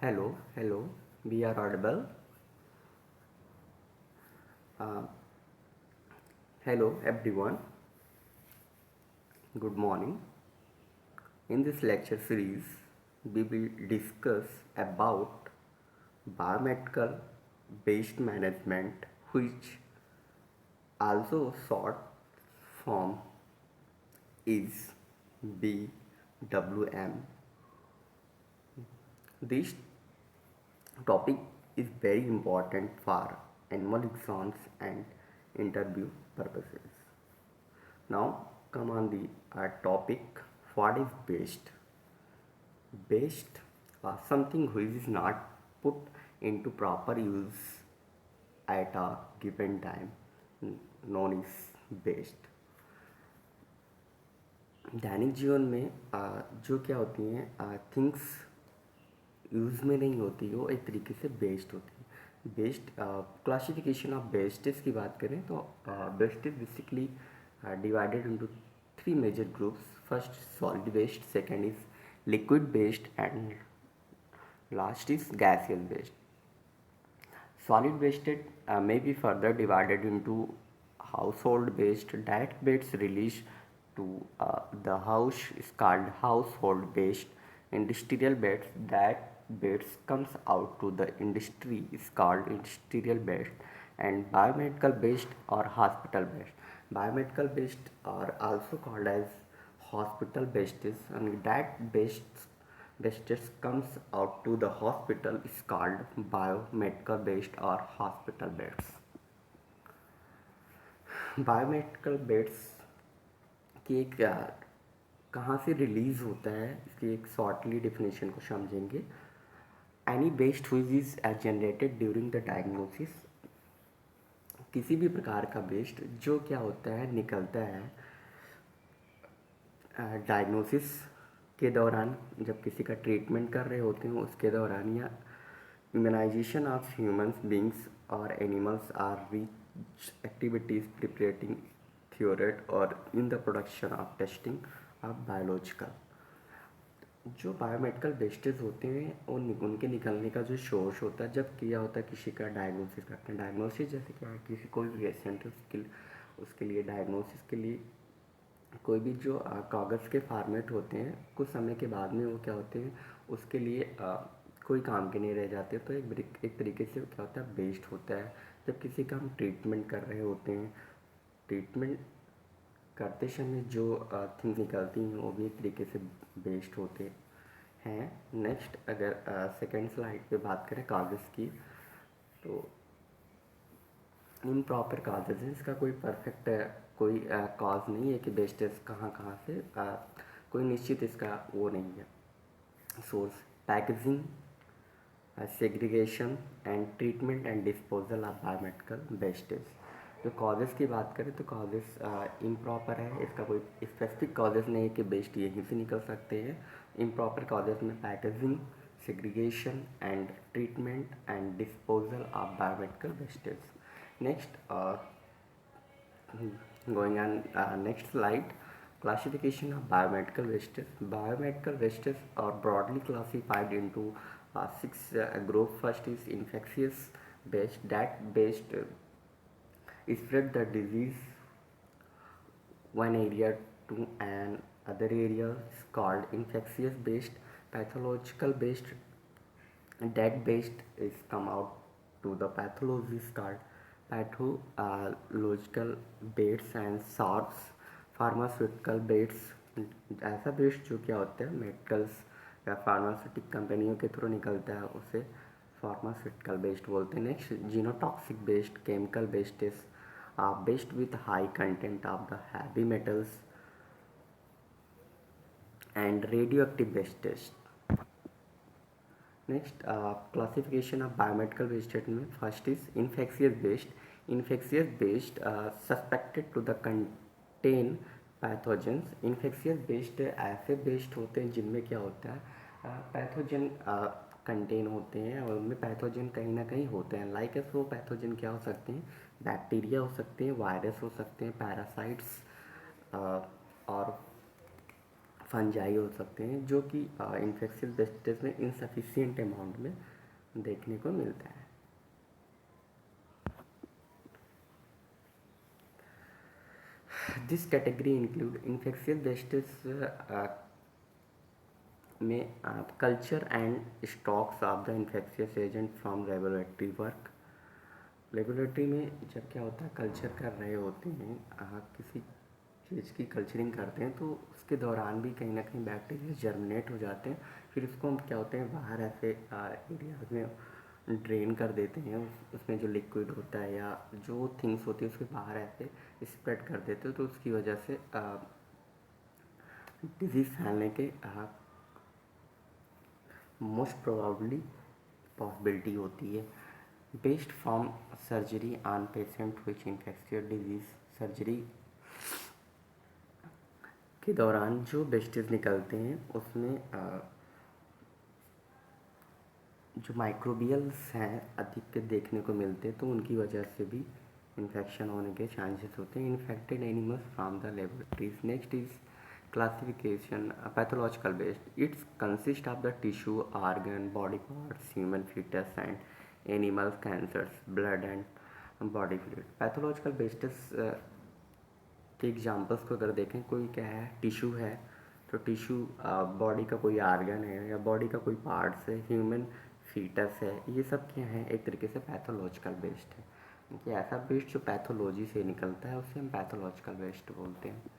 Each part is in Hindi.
Hello, we are audible. Uh, Hello, everyone. Good morning. In this lecture series, we will discuss about biomedical waste management, which also short form is BWM. This topic is very important for annual exams and interview purposes. Now come on the topic. What is waste? Waste something which is not put into proper use at a given time, known as waste. दैनिक जीवन में जो क्या होती हैं थिंग्स यूज़ में नहीं होती, वो एक तरीके से वेस्ट होती है। वेस्ट क्लासिफिकेशन ऑफ वेस्टेज की बात करें तो waste is basically divided into three major groups. First solid waste, second is liquid waste and last is gaseous waste. Solid waste may be further divided into household waste. That waste released to the house is called household waste. Industrial waste, that waste comes out to the industry is called industrial waste. And biomedical waste or hospital waste. Biomedical waste are also called as hospital wastes, and that wastes comes out to the hospital is called biomedical waste or hospital beds. Biomedical beds की एक कहाँ से रिलीज़ होता है, इसकी एक शॉर्टली डिफिनेशन को समझेंगे। Any waste which is generated during the diagnosis, किसी भी प्रकार का वेस्ट जो क्या होता है निकलता है डायग्नोसिस के दौरान, जब किसी का ट्रीटमेंट कर रहे होते हैं उसके दौरान, या इम्यूनाइजेशन ऑफ ह्यूमंस बींग्स और एनिमल्स आर रीच एक्टिविटीज़ प्रिपरेटिंग थ्योरेट और in the production of testing of biological. जो बायोमेडिकल वेस्टेज होते हैं उनके निकलने का जो सोर्स होता है, जब किया होता है किसी का डायग्नोसिस करते हैं। डायग्नोसिस जैसे क्या है, किसी कोई भी पेशेंट है उसके लिए डायग्नोसिस के लिए कोई भी जो कागज़ के फॉर्मेट होते हैं कुछ समय के बाद में वो क्या होते हैं उसके लिए कोई काम के नहीं रह जाते, तो एक तरीके से क्या होता है वेस्ट होता है। जब किसी का हम ट्रीटमेंट कर रहे होते हैं, ट्रीटमेंट करते समय जो थिंग्स निकलती हैं वो भी एक तरीके से वेस्ट होते हैं। नेक्स्ट अगर सेकेंड स्लाइड पे बात करें कागज़ की, तो इन प्रॉपर काजेज हैं, इसका कोई परफेक्ट कोई कॉज नहीं है कि वेस्टेज कहाँ कहाँ से कोई निश्चित इसका वो नहीं है source. Packaging, segregation and treatment and disposal of biomedical wastage. जो कॉजेज़ की बात करें तो कॉजेज़ इम्प्रॉपर है, इसका कोई स्पेसिफिक कॉजेज़ नहीं है कि वेस्ट यहीं से निकल सकते हैं। इम्प्रॉपर कॉजेज़ में packaging, segregation and treatment and disposal of biomedical wastage. Next, going on next slide, classification of biomedical wastage. Biomedical wastage are broadly classified into six groups. First is infectious waste. That waste spread the disease one area to an other area is called infectious waste. Pathological waste, that waste is come out to the pathology is called pathological waste and source pharmaceutical waste। ऐसा वेस्ट जो क्या होता है मेडिकल्स या फार्मास्यूटिक कंपनियों के थ्रू निकलता है उसे फार्मास्यूटिकल वेस्ट बोलते हैं। Next genotoxic waste, chemical wastage waste with high content of the heavy metals and radioactive wastage. Next, classification of biomedical waste में first is infectious waste. Infectious waste suspected to the contain pathogens. Infectious waste ऐसे waste होते हैं जिनमें क्या होता है पैथोजन कंटेन होते हैं और उनमें पैथोजन कहीं ना कहीं होते हैं। लाइक वो पैथोजन क्या हो सकते हैं, बैक्टीरिया हो सकते हैं, वायरस हो सकते हैं, पैरासाइट्स और फंजाई हो सकते हैं, जो कि इन्फेक्शियस वेस्टेज में इनसफिशिएंट अमाउंट में देखने को मिलता है। This category include infectious wastage में culture and stocks of the infectious agent from laboratory work. Laboratory में जब क्या होता है, कल्चर कर रहे होते हैं, किसी चीज़ की कल्चरिंग करते हैं, तो उसके दौरान भी कहीं ना कहीं बैक्टीरिया जर्मिनेट हो जाते हैं। फिर उसको हम क्या होते हैं, बाहर ऐसे एरियाज में ड्रेन कर देते हैं, उसमें जो लिक्विड होता है या जो थिंग्स होती है उसके बाहर ऐसे स्प्रेड कर देते हैं, तो उसकी वजह से डिजीज़ फैलने के मोस्ट प्रोबेबली पॉसिबिलिटी होती है। Based from surgery on patient which infectious disease, surgery के दौरान जो वेस्टेज निकलते हैं उसमें जो माइक्रोबियल्स हैं अधिक देखने को मिलते हैं, तो उनकी वजह से भी इन्फेक्शन होने के चांसेस होते हैं। Infected animals from the laboratories. Next is classification pathological based. It consists of the tissue, organ, body parts, human fetus and animal cancers, blood and body fluid. Pathological based के एग्जांपल्स को अगर देखें, कोई क्या है, टिश्यू है, तो टिश्यू बॉडी का कोई आर्गन है या बॉडी का कोई पार्ट्स है, ह्यूमन फीटस है, ये सब क्या है, एक तरीके से पैथोलॉजिकल बेस्ड है कि ऐसा बेस्ड जो पैथोलॉजी से निकलता है उसे हम पैथोलॉजिकल बेस्ड बोलते हैं।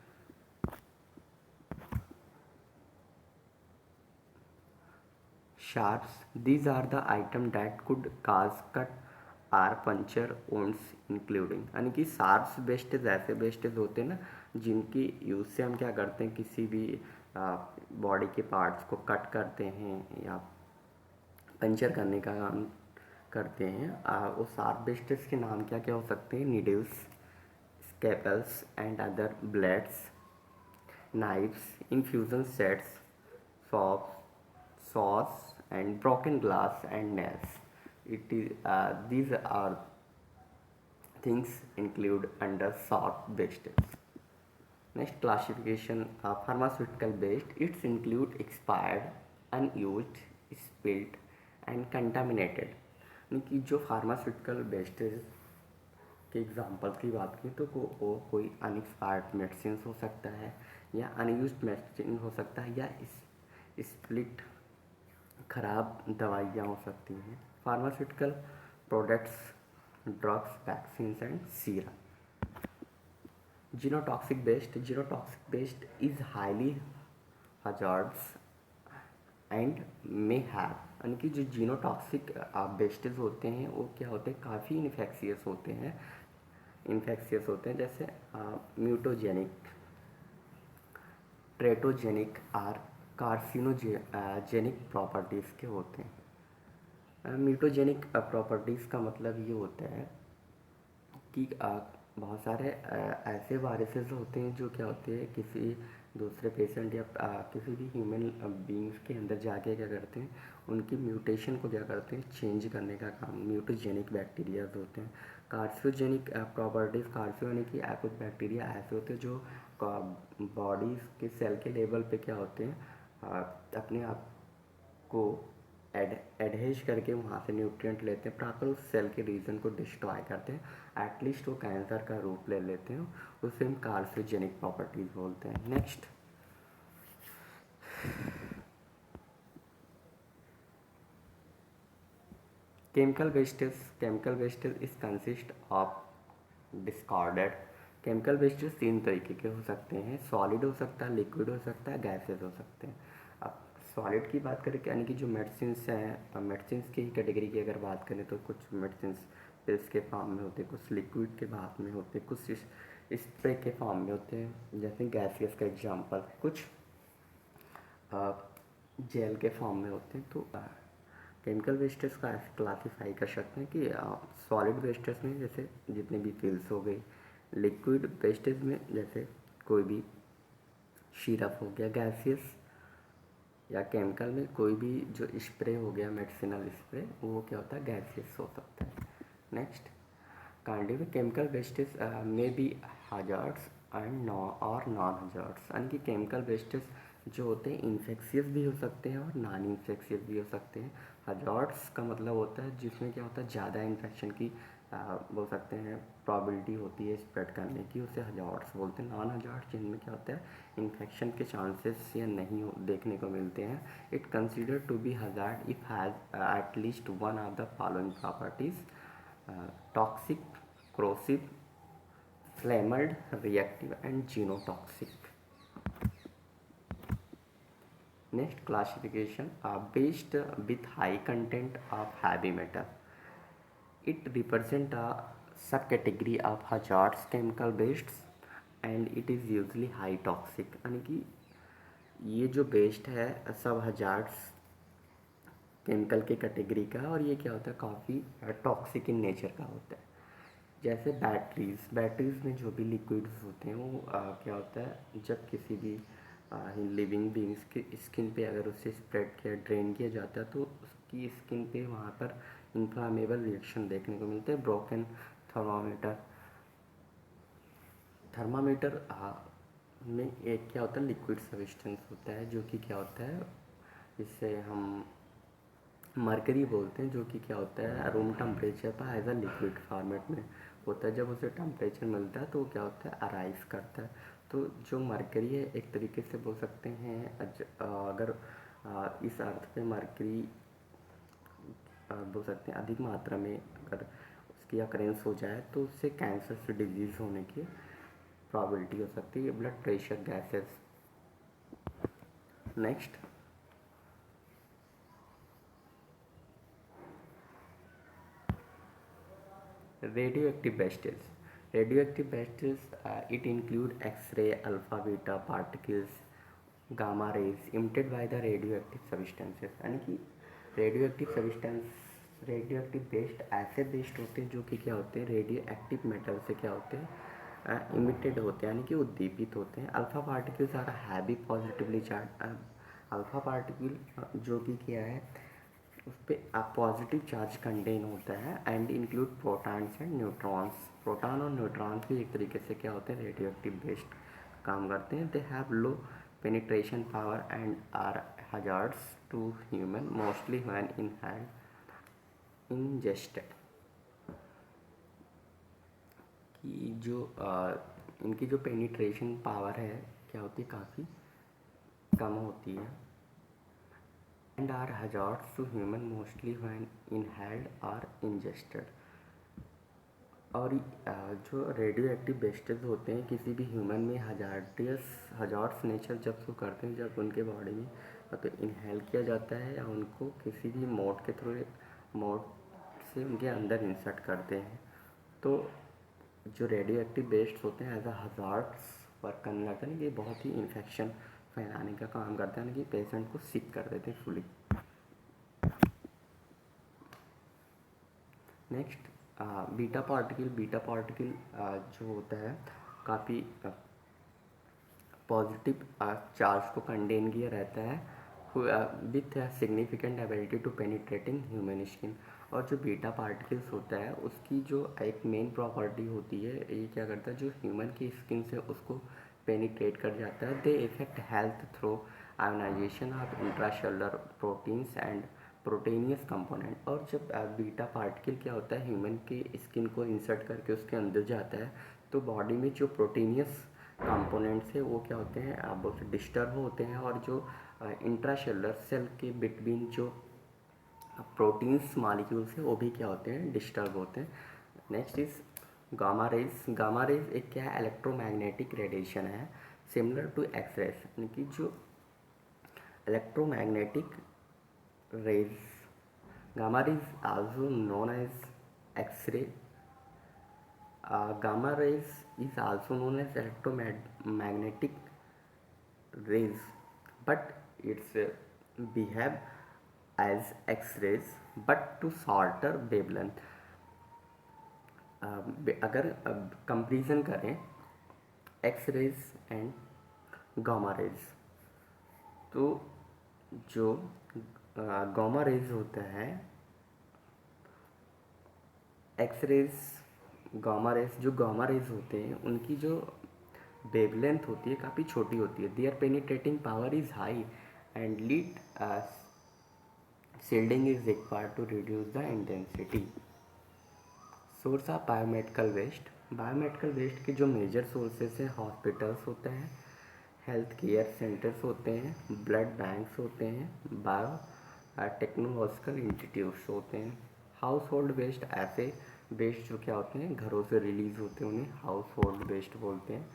Sharps. These are the items that could cause cut or puncture wounds including, यानी कि शार्प्स वेस्टेज ऐसे वेस्टेज होते हैं ना, जिनकी यूज़ से हम क्या करते हैं, किसी भी बॉडी के पार्ट्स को कट करते हैं या पंचर करने का काम करते हैं। वो शार्प वेस्टेज के नाम क्या क्या हो सकते हैं, needles, scalpels and other blades, knives, infusion sets, saws, and broken glass and nails. These are things include under sharp wastage. Next classification, pharmaceutical waste. It's include expired, unused, spilled, and contaminated. यानी कि जो फार्मास्यूटिकल वेस्टेज के एग्जांपल की बात की, तो वो कोई अनएक्सपायर्ड मेडिसिन हो सकता है या अनयूज्ड मेडिसिन हो सकता है या स्प्लिट खराब दवाइयाँ हो सकती हैं। Pharmaceutical products, drugs, vaccine and serum. Genotoxic waste. Genotoxic waste is highly hazards and may have, यानी कि जो जीनोटॉक्सिक वेस्टेज होते हैं वो क्या होते हैं, काफ़ी इन्फेक्शियस होते हैं, जैसे म्यूटोजेनिक, ट्रेटोजेनिक और कार्सिनोजेनिक प्रॉपर्टीज़ के होते हैं। म्यूटोजेनिक प्रॉपर्टीज़ का मतलब ये होता है कि बहुत सारे ऐसे वायरसेस होते हैं जो क्या होते हैं, किसी दूसरे पेशेंट या किसी भी ह्यूमन बींग्स के अंदर जाके क्या करते हैं, उनकी म्यूटेशन को क्या करते हैं, चेंज करने का काम म्यूटोजेनिक बैक्टीरियाज होते हैं। कार्सिनोजेनिक प्रॉपर्टीज़, कार्सिनो यानी कि कुछ बैक्टीरिया ऐसे होते हैं जो बॉडी के सेल के लेवल पे क्या होते हैं, अपने आप को एडहेज करके वहाँ से न्यूट्रिएंट लेते हैं, प्रॉपर उस सेल के रीजन को डिस्ट्रॉय करते हैं, एटलीस्ट वो कैंसर का रूप ले लेते हैं, उसे हम कार्सिनोजेनिक प्रॉपर्टीज़ बोलते हैं। Next, chemical wastage. Chemical wastage is consist of discarded. Chemical wastage 3 तरीके के हो सकते हैं, सॉलिड हो सकता है, लिक्विड हो सकता है, गैसेज हो सकते हैं। अब सॉलिड की बात करें, यानी कि जो मेडिसिन्स हैं, मेडिसिन्स की कैटेगरी की अगर बात करें, तो कुछ मेडिसिन्स पिल्स के फॉर्म में होते हैं, कुछ लिक्विड के भाप में होते हैं, कुछ स्प्रे के फॉर्म में होते हैं, जैसे गैसियस का एग्जांपल, कुछ जेल के फॉर्म में होते हैं। तो केमिकल वेस्टेज का ऐसे क्लासीफाई कर सकते हैं कि सॉलिड वेस्टेज में जैसे जितने भी पिल्स हो गई, लिक्विड वेस्टेज में जैसे कोई भी सिरप हो गया, गैसियस या केमिकल में कोई भी जो स्प्रे हो गया, मेडिसिनल स्प्रे, वो क्या होता है, गैसियस हो सकता है। नेक्स्ट, काइंड में केमिकल वेस्टेज में बी हजार्ड्स एंड नॉन हजार्ड्स, यानी कि केमिकल वेस्टेज जो होते हैं इन्फेक्शियस भी हो सकते हैं और नॉन इन्फेक्शियस भी हो सकते हैं। हजार्ड्स का मतलब होता है जिसमें क्या होता है ज़्यादा इन्फेक्शन की बोल सकते हैं प्रॉबिलिटी होती है स्प्रेड करने की, उसे हजार्ड्स बोलते हैं। नॉन हजार्ड्स जिनमें क्या होता है इन्फेक्शन के चांसेस या नहीं देखने को मिलते हैं। It consider to be hazard if has at least one of the following properties: toxic, corrosive, flammable, reactive and genotoxic. Next classification are based with high content of heavy metal. It represents a subcategory of hazardous chemical based and it is usually high toxic. यानी कि ये जो बेस्ड है सब हजार्ड्स केमिकल के कैटेगरी का है और ये क्या होता है काफ़ी टॉक्सिक इन नेचर का होता है। जैसे बैटरीज़ में जो भी लिक्विड्स होते हैं वो क्या होता है जब किसी भी लिविंग बींग्स की स्किन पे अगर उसे स्प्रेड किया ड्रेन किया जाता है तो उसकी स्किन पे वहाँ पर इन्फ्लामेबल रिएक्शन देखने को मिलते हैं। ब्रोकन थर्मामीटर में एक क्या होता है लिक्विड सब्सटेंस होता है जो कि क्या होता है जिससे हम मरकरी बोलते हैं, जो कि क्या होता है रूम टेम्परेचर पर एज अ लिक्विड फॉर्मेट में होता है। जब उसे टेम्परेचर मिलता है तो क्या होता है अराइज करता है। तो जो मरकरी है एक तरीके से बोल सकते हैं अगर इस अर्थ पे मरकरी बोल सकते हैं अधिक मात्रा में अगर उसकी अकरेंस हो जाए तो उससे कैंसर से डिजीज़ होने की प्रॉबिलिटी हो सकती है। Blood pressure gases. Next radioactive vestige. Radioactive vestige it include X-ray, alpha, beta particles, gamma rays emitted by the radioactive substances। यानी कि radioactive substance radioactive बेस्ड ऐसे बेस्ड होते हैं जो कि क्या होते हैं रेडियो एक्टिव मेटल से क्या होते हैं इमिटेड होते हैं यानी कि उद्दीपित होते हैं। Alpha particles are heavy positively charge. Alpha particle जो कि क्या है उस पर पॉजिटिव चार्ज कंटेन होता है and include protons and neutrons. Proton और न्यूट्रॉन्स भी एक तरीके से क्या होते हैं रेडियो एक्टिव बेस्ड काम करते हैं। They have low penetration power and are hazards to human mostly when ingested. कि जो इनकी जो पेनिट्रेशन पावर है क्या होती है काफ़ी कम होती है and are hazardous to human mostly when inhaled or ingested। और जो रेडियो एक्टिव वेस्टेज होते हैं किसी भी ह्यूमन में हजार्ड्स नेचर जब वो करते हैं जब उनके बॉडी में तो इनहेल किया जाता है या उनको किसी भी मोड के थ्रू मोड से उनके अंदर इंसर्ट करते हैं तो जो रेडियो एक्टिव वेस्ट होते हैं एज अ हजार्ड्स वर्क करने लगते हैं ये बहुत ही इन्फेक्शन फैलाने का काम करता है कि पेशेंट को सिक कर देते हैं फुली। नेक्स्ट बीटा पार्टिकल जो होता है काफ़ी पॉजिटिव चार्ज को कंटेन किया रहता है with significant ability to penetrating human skin. और जो बीटा पार्टिकल्स होता है उसकी जो एक मेन प्रॉपर्टी होती है ये क्या करता है जो ह्यूमन की स्किन से उसको पेनिट्रेट कर जाता है। They effect health through ionization of intracellular proteins and proteinous component. और जब बीटा पार्टिकल क्या होता है ह्यूमन की स्किन को इंसर्ट करके उसके अंदर जाता है तो बॉडी में जो प्रोटीनियस कंपोनेंट्स है वो क्या होते हैं बहुत डिस्टर्ब होते हैं और जो इंट्रासेलुलर सेल के बिटवीन जो प्रोटीन्स मॉलिक्यूल्स है वो भी क्या होते हैं डिस्टर्ब होते हैं। नेक्स्ट इज गामा रेज एक क्या है इलेक्ट्रोमैग्नेटिक रेडिएशन है सिमिलर टू एक्सरेज। यानी कि जो electromagnetic rays gamma rays also known as x-ray. Gamma rays is also known as electromagnetic rays but it's behave as x-rays but to shorter wavelength। अगर कंपेरिजन करें X rays and gamma rays तो जो गामा रेज होता है एक्स रेज गामा रेज जो गामा रेज होते हैं उनकी जो वेवलेंथ होती है काफ़ी छोटी होती है। Their penetrating power is high and lead shielding is required to reduce the intensity. Source of biomedical waste. Biomedical waste के जो मेजर सोर्सेस हैं, हॉस्पिटल्स होते हैं, हेल्थ केयर सेंटर्स होते हैं, ब्लड बैंक्स होते हैं, बायो टेक्नोलॉजिकल इंस्टीट्यूट्स होते हैं। हाउस होल्ड वेस्ट ऐसे वेस्ट जो क्या होते हैं घरों से रिलीज होते हैं उन्हें हाउस होल्ड वेस्ट बोलते हैं।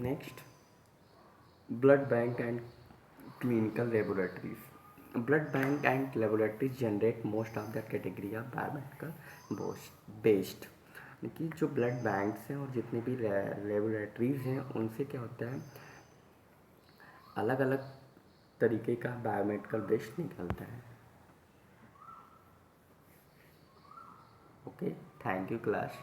Next, blood bank and clinical laboratories. Blood bank and laboratories generate most of the category of biomedical waste. कि जो ब्लड बैंक्स हैं और जितने भी लेबोरेटरीज़ हैं उनसे क्या होता है अलग अलग तरीके का बायोमेडिकल वेस्ट निकलता है। Okay, thank you class.